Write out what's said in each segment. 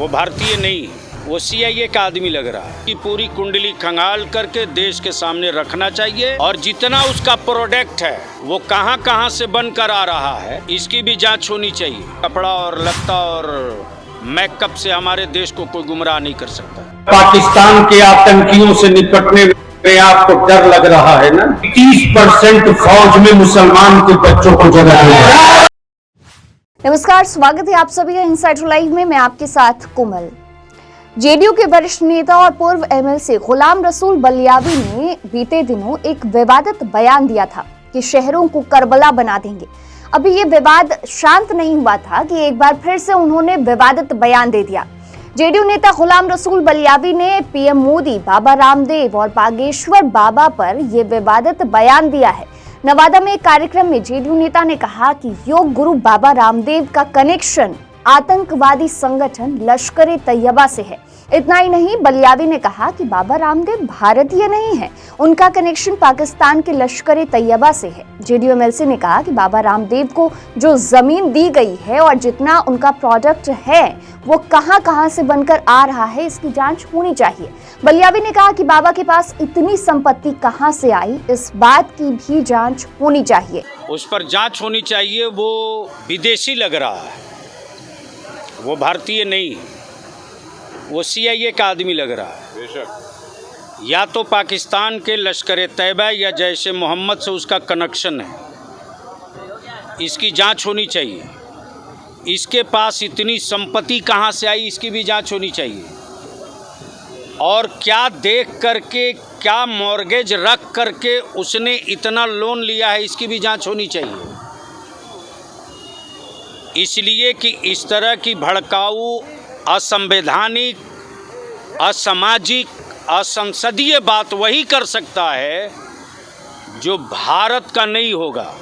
वो भारतीय नहीं, वो CIA का आदमी लग रहा है कि पूरी कुंडली खंगाल करके देश के सामने रखना चाहिए और जितना उसका प्रोडक्ट है वो कहां कहां से बनकर आ रहा है इसकी भी जांच होनी चाहिए। कपड़ा और लत्ता और मेकअप से हमारे देश को कोई गुमराह नहीं कर सकता। पाकिस्तान के आतंकियों से निपटने में आपको डर लग रहा है ना? 30% फौज में मुसलमान के बच्चों को जगह है। नमस्कार, स्वागत है आप सभी का इनसाइडर लाइव में। मैं आपके साथ कोमल। जेडीयू के वरिष्ठ नेता और पूर्व MLC गुलाम रसूल बलियावी ने बीते दिनों एक विवादित बयान दिया था कि शहरों को करबला बना देंगे। अभी ये विवाद शांत नहीं हुआ था कि एक बार फिर से उन्होंने विवादित बयान दे दिया। जेडीयू नेता गुलाम रसूल बलियावी ने PM मोदी, बाबा रामदेव और बागेश्वर बाबा पर यह विवादित बयान दिया है। नवादा में एक कार्यक्रम में जेडीयू नेता ने कहा कि योग गुरु बाबा रामदेव का कनेक्शन आतंकवादी संगठन लश्कर-ए-तैयबा से है। इतना ही नहीं, बलियावी ने कहा कि बाबा रामदेव भारतीय नहीं है, उनका कनेक्शन पाकिस्तान के लश्कर-ए-तैयबा से है। जेडीयू MLC ने कहा कि बाबा रामदेव को जो जमीन दी गई है और जितना उनका प्रोडक्ट है वो कहां कहां से बनकर आ रहा है इसकी जांच होनी चाहिए। बलियावी ने कहा कि बाबा के पास इतनी संपत्ति कहां से आई, इस बात की भी जांच होनी चाहिए। उस पर जांच होनी चाहिए। वो विदेशी लग रहा है, वो भारतीय नहीं, वो CIA का आदमी लग रहा है। या तो पाकिस्तान के लश्कर-ए-तैयबा या जैश मोहम्मद से उसका कनेक्शन है, इसकी जांच होनी चाहिए। इसके पास इतनी संपत्ति कहां से आई इसकी भी जांच होनी चाहिए। और क्या देख करके, क्या मॉर्गेज रख करके उसने इतना लोन लिया है इसकी भी जांच होनी चाहिए। इसलिए कि इस तरह की भड़काऊ, असंवैधानिक, असामाजिक, असंसदीय बात वही कर सकता है जो भारत का नहीं होगा।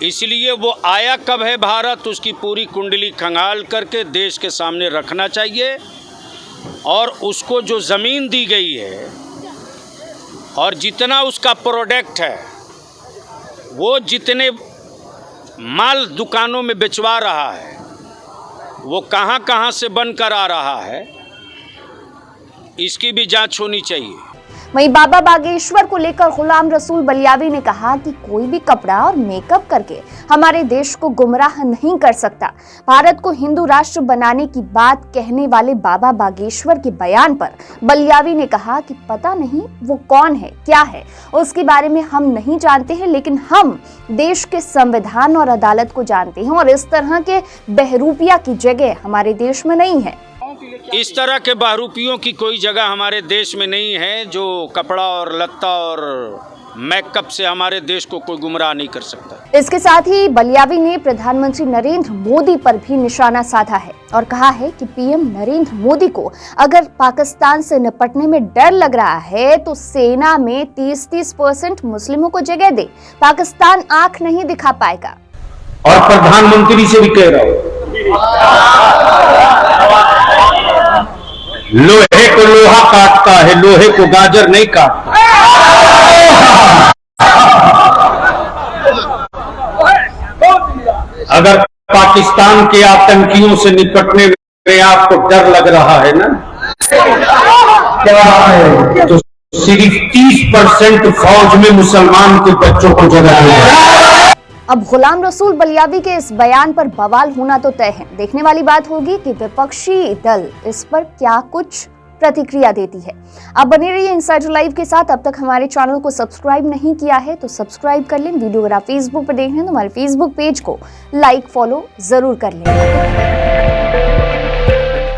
इसलिए वो आया कब है भारत, उसकी पूरी कुंडली खंगाल करके देश के सामने रखना चाहिए। और उसको जो ज़मीन दी गई है और जितना उसका प्रोडक्ट है, वो जितने माल दुकानों में बेचवा रहा है वो कहां कहां से बनकर आ रहा है इसकी भी जांच होनी चाहिए। वहीं बाबा बागेश्वर को लेकर गुलाम रसूल बलियावी ने कहा कि कोई भी कपड़ा और मेकअप करके हमारे देश को गुमराह नहीं कर सकता। भारत को हिंदू राष्ट्र बनाने की बात कहने वाले बाबा बागेश्वर के बयान पर बलियावी ने कहा कि पता नहीं वो कौन है, क्या है, उसके बारे में हम नहीं जानते हैं, लेकिन हम देश के संविधान और अदालत को जानते हैं और इस तरह के बहरूपिया की जगह हमारे देश में नहीं है। इस तरह के बहरूपियों की कोई जगह हमारे देश में नहीं है जो कपड़ा और लत्ता और मेकअप से हमारे देश को कोई गुमराह नहीं कर सकता। इसके साथ ही बलियावी ने प्रधानमंत्री नरेंद्र मोदी पर भी निशाना साधा है और कहा है कि PM नरेंद्र मोदी को अगर पाकिस्तान से निपटने में डर लग रहा है तो सेना में 30% मुस्लिमों को जगह दे, पाकिस्तान आंख नहीं दिखा पाएगा। और प्रधानमंत्री से भी कह रहा हूं, लोहे को लोहा काटता है, लोहे को गाजर नहीं काटता। अगर पाकिस्तान के आतंकियों से निपटने में आपको डर लग रहा है ना, तो सिर्फ 30% फौज में मुसलमान के बच्चों को जगह है। अब गुलाम रसूल बलियावी के इस बयान पर बवाल होना तो तय है। देखने वाली बात होगी कि विपक्षी दल इस पर क्या कुछ प्रतिक्रिया देती है। आप बने रहिए इनसाइडर लाइव के साथ। अब तक हमारे चैनल को सब्सक्राइब नहीं किया है तो सब्सक्राइब कर लें। वीडियो अगर आप फेसबुक पर देख रहे हैं तो हमारे फेसबुक पेज को लाइक, फॉलो जरूर कर लें।